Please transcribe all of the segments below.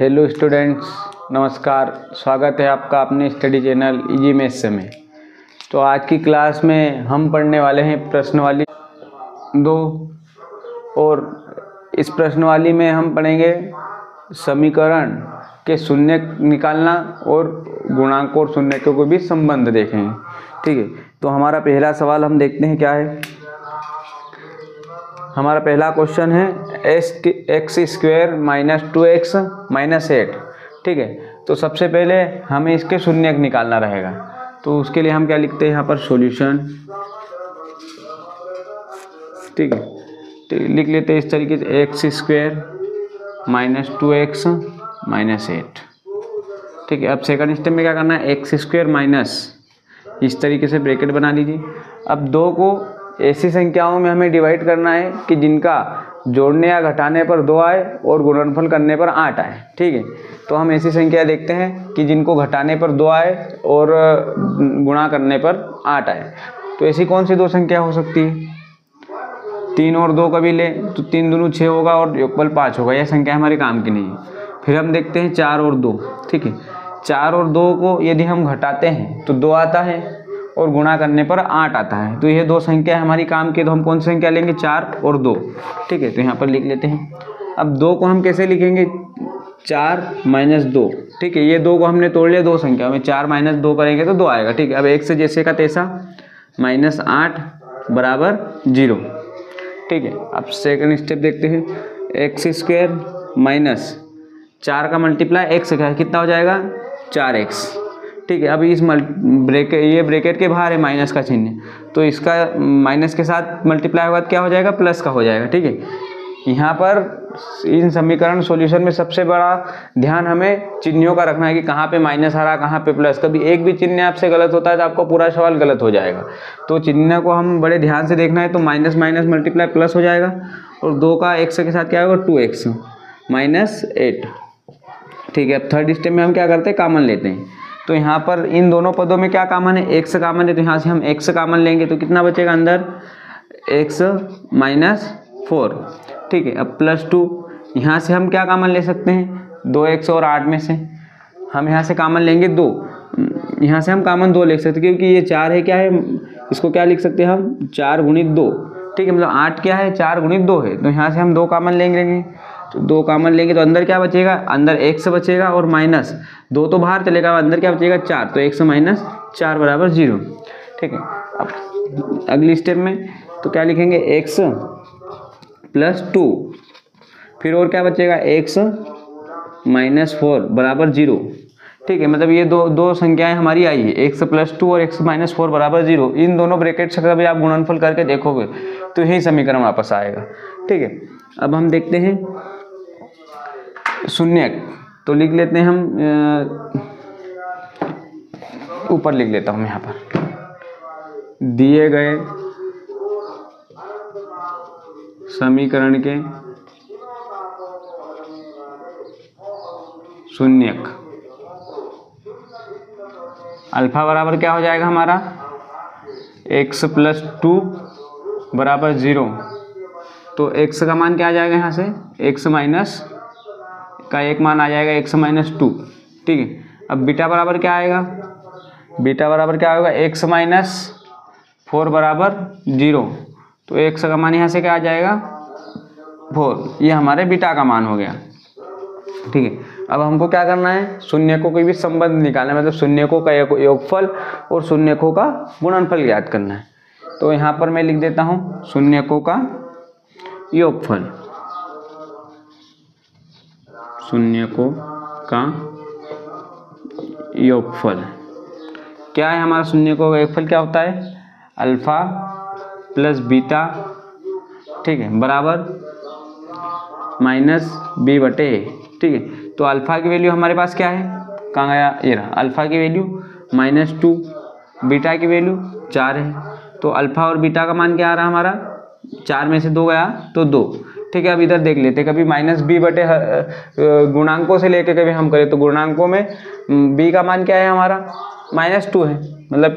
Hello students, नमस्कार। स्वागत है आपका अपने स्टडी चैनल इजी मैथ्स में। तो आज की क्लास में हम पढ़ने वाले हैं प्रश्नवाली 2 और इस प्रश्नवाली में हम पढ़ेंगे समीकरण के शून्य निकालना और गुणांक और शून्यकों के बीच संबंध देखेंगे। ठीक है, तो हमारा पहला सवाल हम देखते हैं क्या है। हमारा पहला क्वेश्चन है x square minus 2x minus 8। ठीक है, तो सबसे पहले हमें इसके शून्यक निकालना रहेगा। तो उसके लिए हम क्या लिखते हैं यहाँ पर सॉल्यूशन। ठीक है, तो लिख लेते हैं इस तरीके से x square minus 2x minus 8। ठीक है, अब सेकंड स्टेप में क्या करना है, एक्स स्क्वायर माइनस इस तरीके से ब्रैकेट बना लीजिए। अब 2 को ऐसी संख्याओं में हमें डिवाइड करना है कि जिनका जोड़ने या घटाने पर 2 आए और गुणनफल करने पर 8 आए। ठीक है, तो हम ऐसी संख्या देखते हैं कि जिनको घटाने पर 2 आए और गुणा करने पर 8 आए। तो ऐसी कौन सी 2 संख्या हो सकती है। 3 और 2 कभी ले तो 3 दूनी 6 होगा और योगफल 5 होगा। यह संख्या हमारे काम की नहीं है। फिर हम देखते हैं 4 और 2। ठीक है, 4 और 2 को यदि हम घटाते हैं तो 2 आता है और गुणा करने पर 8 आता है। तो ये 2 संख्या हमारी काम की, तो हम कौन सी संख्या लेंगे, 4 और 2। ठीक है, तो यहाँ पर लिख लेते हैं। अब 2 को हम कैसे लिखेंगे, 4 माइनस 2। ठीक है, ये 2 को हमने तोड़ लिया 2 संख्या में, 4 माइनस 2 करेंगे तो 2 आएगा। ठीक है, अब 1 से जैसे का तैसा माइनस 8 बराबर 0। ठीक है, अब सेकंड स्टेप देखते हैं। एक्स स्क्वायर माइनस 4 का मल्टीप्लाई x से कितना हो जाएगा, 4x। ठीक है, अभी इस ब्रैकेट के बाहर है माइनस का चिन्ह, तो इसका माइनस के साथ मल्टीप्लाई होगा तो क्या हो जाएगा, प्लस का हो जाएगा। ठीक है, यहाँ पर इन समीकरण सॉल्यूशन में सबसे बड़ा ध्यान हमें चिन्हों का रखना है कि कहाँ पे माइनस आ रहा, कहाँ पे प्लस। कभी एक भी चिन्ह आपसे गलत होता है तो आपका पूरा सवाल गलत हो जाएगा। तो चिन्ह को हम बड़े ध्यान से देखना है। तो माइनस माइनस मल्टीप्लाई प्लस हो जाएगा और 2 का x के साथ क्या होगा, 2x माइनस 8। ठीक है, अब थर्ड स्टेप में हम क्या करते हैं, कॉमन लेते हैं। तो यहाँ पर इन दोनों पदों में क्या कॉमन है, x कॉमन है, तो यहाँ से हम x कॉमन लेंगे तो कितना बचेगा अंदर, x माइनस 4। ठीक है, अब प्लस 2, यहाँ से हम क्या कॉमन ले सकते हैं, 2x और 8 में से हम यहाँ से कॉमन लेंगे 2। यहाँ से हम कॉमन 2 ले सकते हैं क्योंकि ये 4 है, क्या है, इसको क्या लिख सकते हैं हम, 4 गुणित 2। ठीक है, मतलब 8 क्या है, 4 गुणित 2 है। तो यहाँ से हम 2 कॉमन लेंगे, तो 2 कॉमन लेंगे तो अंदर क्या बचेगा, अंदर x बचेगा और माइनस 2 तो बाहर चलेगा, अंदर क्या बचेगा, 4। तो x माइनस 4 बराबर 0। ठीक है, अब अगली स्टेप में तो क्या लिखेंगे, x प्लस 2, फिर और क्या बचेगा, x माइनस 4 बराबर 0। ठीक है, मतलब ये दो संख्याएं हमारी आई है, x प्लस 2 और x माइनस 4 बराबर 0। इन दोनों ब्रैकेट से कभी आप गुणनफल करके देखोगे तो यही समीकरण वापस आएगा। ठीक है, अब हम देखते हैं शून्यक। तो लिख लेते हैं हम, ऊपर लिख लेता हूं यहाँ पर, दिए गए समीकरण के शून्यक अल्फा बराबर क्या हो जाएगा हमारा, x प्लस 2 बराबर 0। तो x का मान क्या आ जाएगा, यहाँ से x माइनस का एक मान आ जाएगा, x माइनस 2। ठीक है, अब बीटा बराबर क्या आएगा, बीटा बराबर क्या होगा, x माइनस 4 बराबर 0। तो x का मान यहाँ से क्या आ जाएगा, 4। ये हमारे बीटा का मान हो गया। ठीक है, अब हमको क्या करना है, शून्यकों के बीच संबंध निकालना है, मतलब शून्यकों का योगफल और शून्यकों का गुणनफल ज्ञात करना है। तो यहाँ पर मैं लिख देता हूँ शून्यकों का योगफल, शून्यकों का योगफल क्या है हमारा, शून्यकों का योगफल क्या होता है, अल्फा प्लस बीटा। ठीक है, बराबर माइनस b बटे a। ठीक है, तो अल्फा की वैल्यू हमारे पास क्या है, कहाँ गया, ये रहा, अल्फा की वैल्यू -2, बीटा की वैल्यू 4 है। तो अल्फा और बीटा का मान क्या आ रहा हमारा, 4 में से 2 गया तो 2। ठीक है, अब इधर देख लेते, कभी -b बटे गुणांकों से लेके कभी हम करें तो गुणांकों में b का मान क्या है हमारा, -2 है। मतलब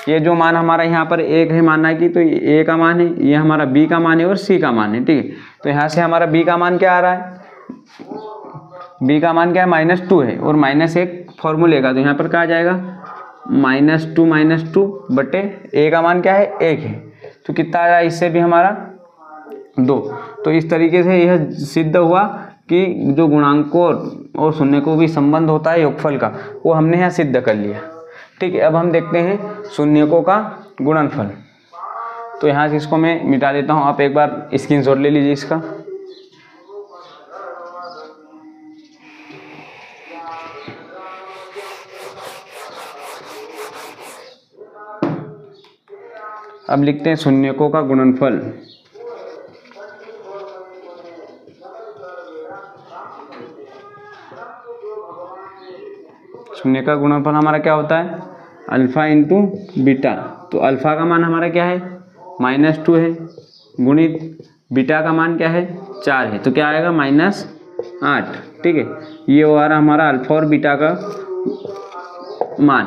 ये जो मान हमारा यहाँ पर 1 है माना कि, तो a का मान है, ये हमारा b का मान है और c का मान है। ठीक है, तो यहाँ से हमारा b का मान क्या आ रहा है, b का मान क्या है -2 है और -1 फॉर्मूले का, तो यहाँ पर क्या आ जाएगा -2 बटे a का मान क्या है 1 है, तो कितना आ रहा है इससे भी हमारा 2। तो इस तरीके से यह सिद्ध हुआ कि जो गुणांकों और शून्यकों भी संबंध होता है योगफल का, वो हमने यहाँ सिद्ध कर लिया। ठीक है, अब हम देखते हैं शून्यकों का गुणनफल। तो यहाँ से इसको मैं मिटा देता हूँ, आप एक बार स्क्रीनशॉट ले लीजिए इसका। अब लिखते हैं शून्यकों का गुणनफल। शून्य का गुणनफल हमारा क्या होता है अल्फा इंटू बीटा। तो अल्फा का मान हमारा क्या है -2 है, गुणित बीटा का मान क्या है 4 है, तो क्या आएगा -8। ठीक है, ये हो रहा हमारा अल्फा और बीटा का मान।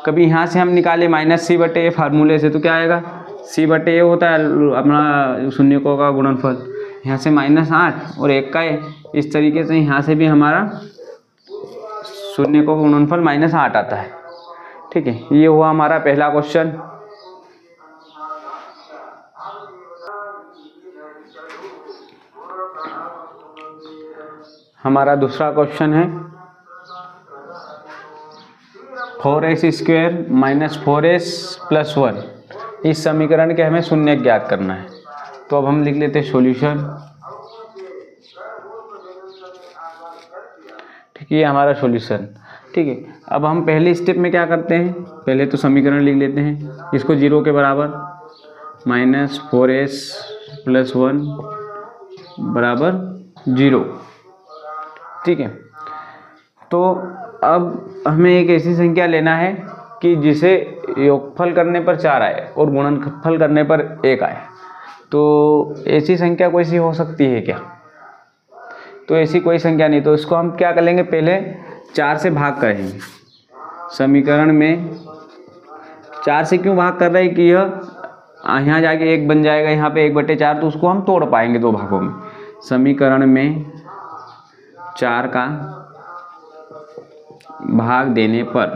कभी यहाँ से हम निकाले -c/a फार्मूले से, तो क्या आएगा c/a होता है अपना शून्यकों का गुणनफल, यहाँ से -8 और 1 का है। इस तरीके से यहाँ से भी हमारा शून्यकों का गुणनफल -8 आता है। ठीक है, ये हुआ हमारा पहला क्वेश्चन। हमारा दूसरा क्वेश्चन है 4s² - 4s + 1। इस समीकरण के हमें शून्य ज्ञात करना है। तो अब हम लिख लेते हैं सॉल्यूशन। ठीक है, ये हमारा सॉल्यूशन। ठीक है, अब हम पहले स्टेप में क्या करते हैं, पहले तो समीकरण लिख लेते हैं, इसको 0 के बराबर -4s + 1 = 0। ठीक है, तो अब हमें एक ऐसी संख्या लेना है कि जिसे योगफल करने पर 4 आए और गुणनफल करने पर 1 आए। तो ऐसी संख्या कोई सी हो सकती है क्या? तो ऐसी कोई संख्या नहीं। तो इसको हम क्या कर लेंगे, पहले 4 से भाग करेंगे। समीकरण में 4 से क्यों भाग कर रहे हैं कि यह यहाँ जाके 1 बन जाएगा, यहाँ पे 1/4, तो उसको हम तोड़ पाएंगे 2 भागों में। समीकरण में 4 का भाग देने पर,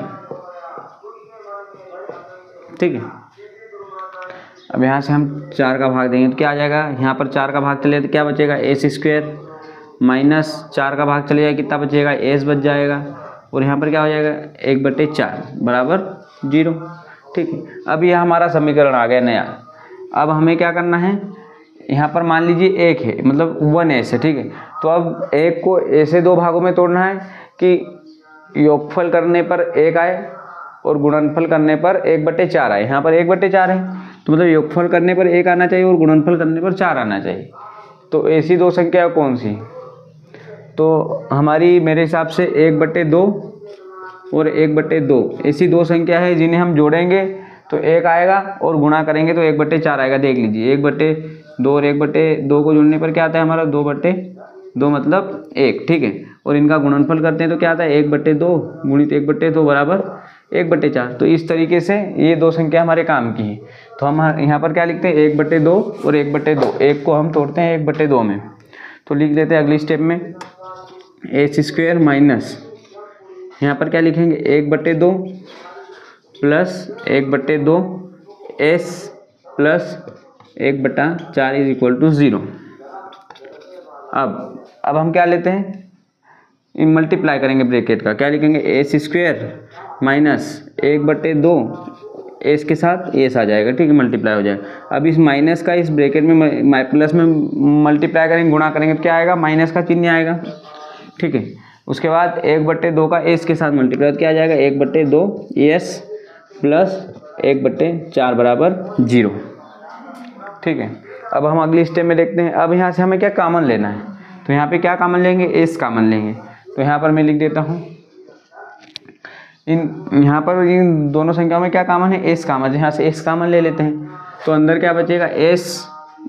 ठीक है, अब यहाँ से हम 4 का भाग देंगे तो क्या आ जाएगा, यहाँ पर 4 का भाग चले तो क्या बचेगा s² -4 का भाग चले जाएगा, कितना बचेगा s बच जाएगा, और यहाँ पर क्या हो जाएगा 1/4 = 0। ठीक है, अब यह हमारा समीकरण आ गया नया। अब हमें क्या करना है, यहाँ पर मान लीजिए 1 है, मतलब 1s है। ठीक है, तो अब 1 को ऐसे 2 भागों में तोड़ना है कि योगफल करने पर 1 आए और गुणनफल करने पर 1/4 आए। यहाँ पर 1/4 है, तो मतलब योगफल करने पर 1 आना चाहिए और गुणनफल करने पर 4 आना चाहिए। तो ऐसी 2 संख्या कौन सी? तो हमारी मेरे हिसाब से 1/2 और 1/2 ऐसी 2 संख्या है जिन्हें हम जोड़ेंगे तो 1 आएगा और गुणा करेंगे तो 1/4 आएगा। देख लीजिए 1/2 और 1/2 को जोड़ने पर क्या आता है हमारा 2/2 मतलब 1। ठीक है, और इनका गुणनफल करते हैं तो क्या आता है 1/2 गुणित 1/2 बराबर 1/4। तो इस तरीके से ये 2 संख्या हमारे काम की है। तो हम यहाँ पर क्या लिखते हैं 1/2 और 1/2, 1 को हम तोड़ते हैं 1/2 में, तो लिख देते हैं अगली स्टेप में s² माइनस, यहाँ पर क्या लिखेंगे 1/2 प्लस 1/2 s प्लस 1/4 = 0। अब हम क्या लेते हैं, इन मल्टीप्लाई करेंगे ब्रैकेट का, क्या लिखेंगे s² माइनस 1/2 s के साथ s आ जाएगा। ठीक है, मल्टीप्लाई हो जाएगा। अब इस माइनस का इस ब्रैकेट में प्लस में मल्टीप्लाई करेंगे, गुणा करेंगे तो क्या आएगा, माइनस का चिन्ह आएगा। ठीक है, उसके बाद 1/2 का s के साथ मल्टीप्लाई क्या आ जाएगा 1/2 s प्लस 1/4 = 0। ठीक है, अब हम अगली स्टेप में देखते हैं। अब यहाँ से हमें क्या कॉमन लेना है, तो यहाँ पे क्या कॉमन लेंगे, s कॉमन लेंगे। तो यहाँ पर मैं लिख देता हूँ, यहाँ पर इन दोनों संख्याओं में क्या कॉमन है, s कॉमन। यहाँ से s कॉमन ले लेते हैं तो अंदर क्या बचेगा,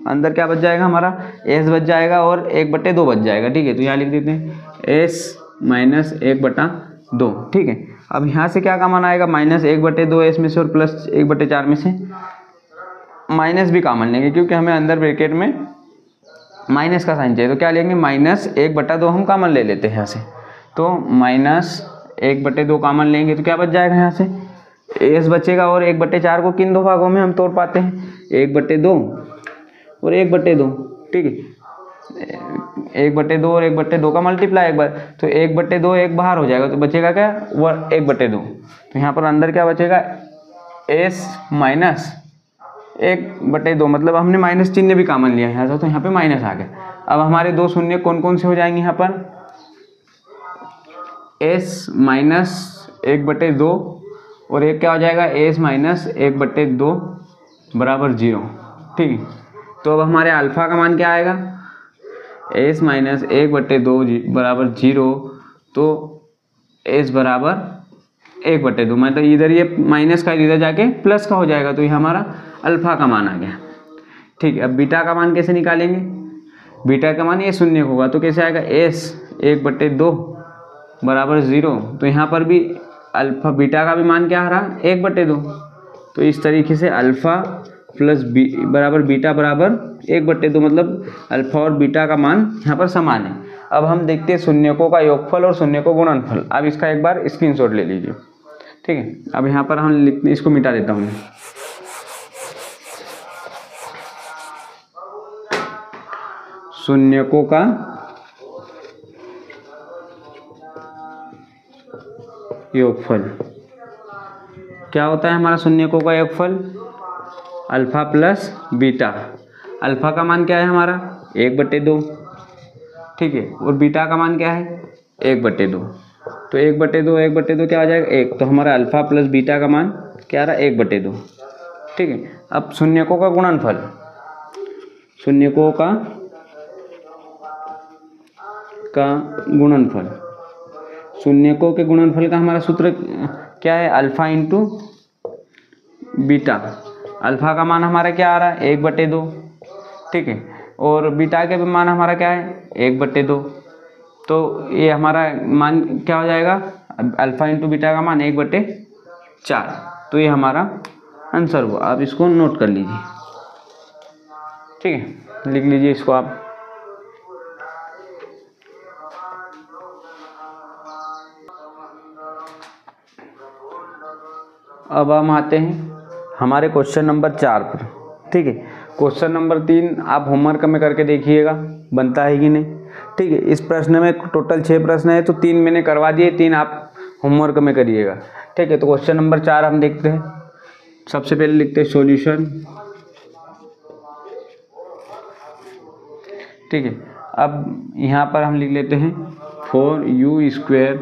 अंदर क्या बच जाएगा हमारा s बच जाएगा और 1/2 बच जाएगा। ठीक है, तो यहाँ लिख देते हैं s माइनस 1/2। ठीक है, अब यहाँ से क्या कॉमन आएगा, -1/2 s में से और प्लस 1/4 में से माइनस भी कॉमन लेंगे, क्योंकि हमें अंदर ब्रैकेट में माइनस का साइन चाहिए। तो क्या लेंगे -1/2 हम कॉमन ले लेते हैं यहाँ से। तो -1/2 कॉमन लेंगे तो क्या बच जाएगा यहाँ से एस बचेगा, और 1/4 को किन दो भागों में हम तोड़ पाते हैं 1/2 और 1/2, ठीक है 1/2 और 1/2 का मल्टीप्लाई एक बार, तो 1/2 एक बाहर हो जाएगा तो बचेगा क्या 1/2, तो यहाँ पर अंदर क्या बचेगा एस माइनस 1/2, मतलब हमने माइनस चिन्ह भी कॉमन लिया है यहाँ से, तो यहाँ पे माइनस आ गया। अब हमारे दो शून्य कौन कौन से हो जाएंगे यहाँ पर एस माइनस 1/2 और एक क्या हो जाएगा एस माइनस 1/2 बराबर 0, ठीक है। तो अब हमारे अल्फ़ा का मान क्या आएगा एस माइनस 1/2 बराबर 0, तो एस बराबर 1/2, मतलब इधर ये माइनस का इधर जाके प्लस का हो जाएगा, तो ये हमारा अल्फ़ा का मान आ गया, ठीक है। अब बीटा का मान कैसे निकालेंगे, बीटा का मान ये शून्य होगा तो कैसे आएगा एस 1/2 बराबर 0, तो यहाँ पर भी अल्फ़ा बीटा का भी मान क्या आ रहा 1/2, तो इस तरीके से अल्फ़ा प्लस बी बराबर बीटा बराबर 1/2, मतलब अल्फ़ा और बीटा का मान यहाँ पर समान है। अब हम देखते हैं शून्यकों का योगफल और शून्यकों गुणनफल। अब इसका एक बार स्क्रीनशॉट ले लीजिए, ठीक है। अब यहाँ पर हम लिखते इसको मिटा देता हूँ, शून्यकों का योगफल क्या होता है हमारा शून्यकों का योगफल अल्फ़ा प्लस बीटा। अल्फ़ा का मान क्या है हमारा 1/2, ठीक है, और बीटा का मान क्या है 1/2, तो 1/2 क्या आ जाएगा 1, तो हमारा अल्फ़ा प्लस बीटा का मान क्या आ रहा है 1/2, ठीक है। अब शून्यकों का गुणनफल, शून्यकों का गुणनफल, शून्यकों के गुणनफल का हमारा सूत्र क्या है अल्फ़ा इंटू बीटा। अल्फ़ा का मान हमारा क्या आ रहा है 1/2, ठीक है, और बीटा के भी मान हमारा क्या है 1/2, तो ये हमारा मान क्या हो जाएगा अल्फ़ा इंटू बीटा का मान 1/4, तो ये हमारा आंसर हुआ। आप इसको नोट कर लीजिए, ठीक है, लिख लीजिए इसको आप। अब हम आते हैं हमारे क्वेश्चन नंबर 4 पर, ठीक है। क्वेश्चन नंबर 3 आप होमवर्क में करके देखिएगा बनता है कि नहीं, ठीक है। इस प्रश्न में टोटल 6 प्रश्न है, तो 3 मैंने करवा दिए, 3 आप होमवर्क में करिएगा, ठीक है। तो क्वेश्चन नंबर 4 हम देखते हैं। सबसे पहले लिखते हैं सॉल्यूशन, ठीक है। अब यहाँ पर हम लिख लेते हैं 4u²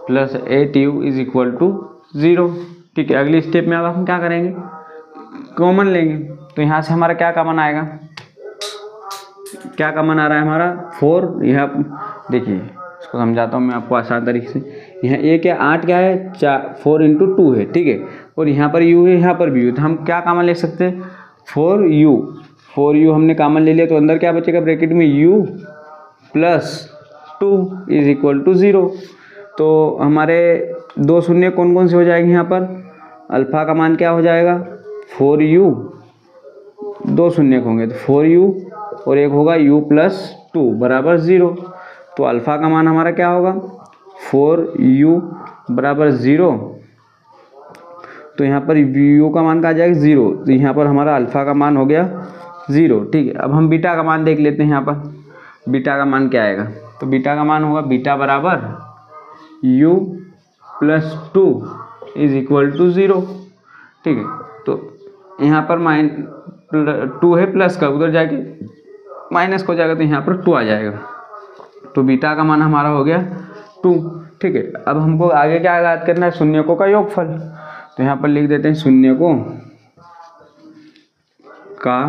+ 8u = 0, ठीक है। अगली स्टेप में अब हम क्या करेंगे कॉमन लेंगे, तो यहाँ से हमारा क्या कॉमन आएगा, क्या कॉमन आ रहा है हमारा 4, यहाँ देखिए इसको समझाता हूँ मैं आपको आसान तरीके से। यहाँ ए क्या 8 क्या है 4 × 2 है, ठीक है, और यहाँ पर u है यहाँ पर भी u, तो हम क्या कॉमन ले सकते हैं 4u हमने कॉमन ले लिया, तो अंदर क्या बचेगा ब्रैकेट में u + 2 = 0, तो हमारे दो शून्य कौन कौन से हो जाएंगे यहाँ पर अल्फ़ा का मान क्या हो जाएगा 4u, दो शून्य होंगे तो 4u और एक होगा u + 2 बराबर 0, तो अल्फ़ा का मान हमारा क्या होगा 4u बराबर 0, तो यहाँ पर u का मान का आ जाएगा 0, तो यहाँ पर हमारा अल्फ़ा का मान हो गया 0, ठीक है। अब हम बीटा का मान देख लेते हैं। यहाँ पर बीटा का मान क्या आएगा, तो बीटा का मान होगा बीटा बराबर u + 2 = 0, ठीक है। तो यहाँ पर -2 है, प्लस का उधर जाके माइनस हो जाएगा, तो यहाँ पर 2 आ जाएगा, तो बीटा का मान हमारा हो गया 2, ठीक है। अब हमको आगे क्या याद करना है शून्यकों का योगफल, तो यहाँ पर लिख देते हैं शून्यकों का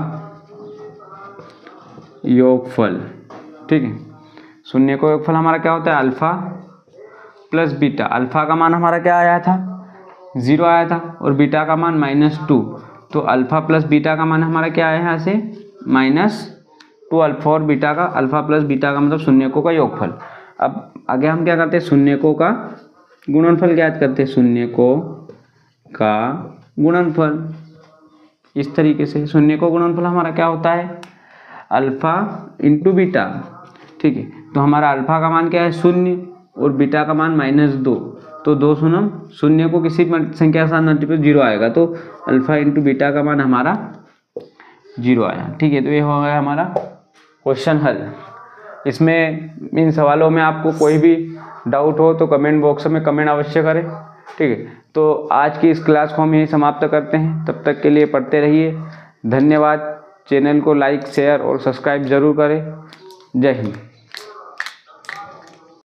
योगफल, ठीक है। शून्यकों का योगफल हमारा क्या होता है अल्फ़ा प्लस बीटा। अल्फ़ा का मान हमारा क्या आया था 0 आया था, और बीटा का मान -2, तो अल्फ़ा प्लस बीटा का मान हमारा क्या आया यहाँ से -2 अल्फ़ा, और बीटा का अल्फ़ा प्लस बीटा का मतलब शून्यकों का योगफल। अब आगे हम क्या करते हैं शून्यकों का गुणनफल ज्ञात करते हैं, शून्यकों का गुणनफल इस तरीके से। शून्यकों गुणनफल हमारा क्या होता है अल्फ़ा इंटू बीटा, ठीक है। तो हमारा अल्फ़ा का मान क्या है 0, और बीटा का मान -2, तो 2 शून्य शून्य को किसी संख्या के साथ मल्टीप्लाई 0 आएगा, तो अल्फा इंटू बीटा का मान हमारा 0 आया। ठीक है, तो ये हो गया हमारा क्वेश्चन हल। इसमें इन सवालों में आपको कोई भी डाउट हो तो कमेंट बॉक्स में कमेंट अवश्य करें। ठीक है, तो आज की इस क्लास को हम यही समाप्त करते हैं। तब तक के लिए पढ़ते रहिए। धन्यवाद। चैनल को लाइक, शेयर और सब्सक्राइब जरूर करें। जय हिंद।